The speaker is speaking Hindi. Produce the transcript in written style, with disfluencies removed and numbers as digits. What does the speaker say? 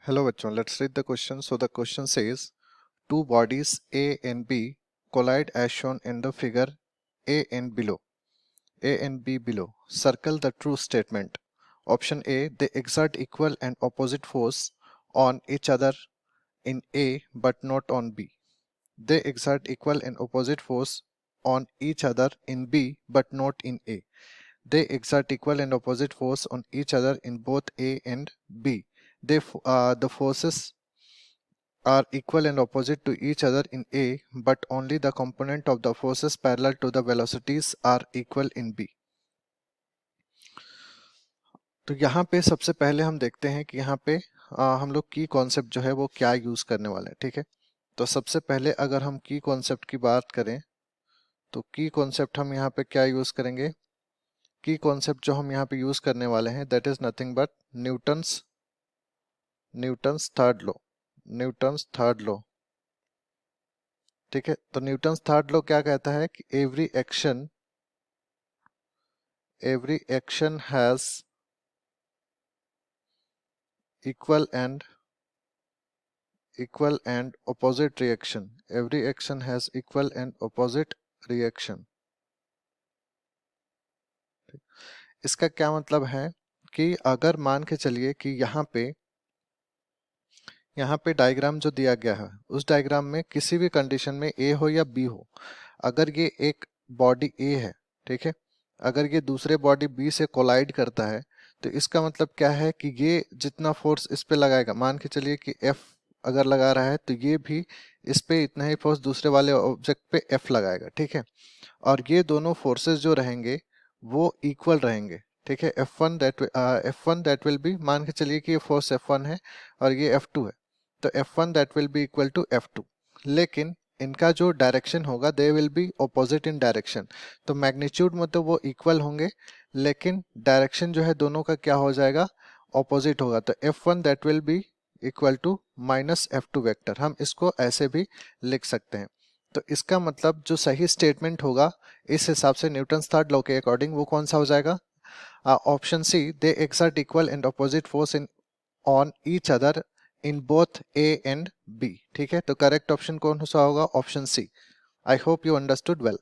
Hello bachon, let's read the question. So the question says two bodies A and B collide as shown in the figure A and below. A and B below. Circle the true statement. Option A, they exert equal and opposite force on each other in A but not on B. They exert equal and opposite force on each other in B but not in A. They exert equal and opposite force on each other in both A and B. The forces are equal and opposite to each other in A, but only the component of the forces parallel to the velocities are equal in B. तो यहाँ पे सबसे पहले हम देखते हैं कि यहाँ पे हम लोग की कॉन्सेप्ट जो है वो क्या यूज करने वाले हैं। ठीक है, तो सबसे पहले अगर हम की कॉन्सेप्ट की बात करें तो की कॉन्सेप्ट हम यहाँ पे क्या यूज करेंगे। की कॉन्सेप्ट जो हम यहाँ पे यूज करने वाले हैं that is nothing but Newton's third law. Newton's third law, ठीक है। तो न्यूटन्स थर्ड लॉ क्या कहता है कि every action has equal and opposite reaction. Every action has equal and opposite reaction. इसका क्या मतलब है कि अगर मान के चलिए कि यहाँ पे डायग्राम जो दिया गया है उस डायग्राम में किसी भी कंडीशन में ए हो या बी हो, अगर ये एक बॉडी ए है, ठीक है, अगर ये दूसरे बॉडी बी से कोलाइड करता है तो इसका मतलब क्या है कि ये जितना फोर्स इस पे लगाएगा, मान के चलिए कि एफ अगर लगा रहा है तो ये भी इस पे इतना ही फोर्स दूसरे वाले ऑब्जेक्ट पे एफ लगाएगा, ठीक है। और ये दोनों फोर्सेस जो रहेंगे वो इक्वल रहेंगे, ठीक है। F1 दैट विल बी, मान के चलिए कि ये फोर्स F1 है और ये F2 है, तो F1 that will be equal to F2, लेकिन इनका जो डायरेक्शन होगा they will be opposite in direction. तो मैग्नीट्यूड में तो वो इक्वल होंगे लेकिन डायरेक्शन जो है दोनों का क्या हो जाएगा, ऑपोजिट होगा। तो F1 that will be equal to minus F2 vector, हम इसको ऐसे भी लिख सकते हैं। तो इसका मतलब जो सही स्टेटमेंट होगा इस हिसाब से न्यूटन्स थर्ड लॉ के अकॉर्डिंग वो कौन सा हो जाएगा, option C, they exert equal and opposite force in on each other in both A and B. ठीक है, तो करेक्ट ऑप्शन कौन सा होगा, option C. I hope you understood well.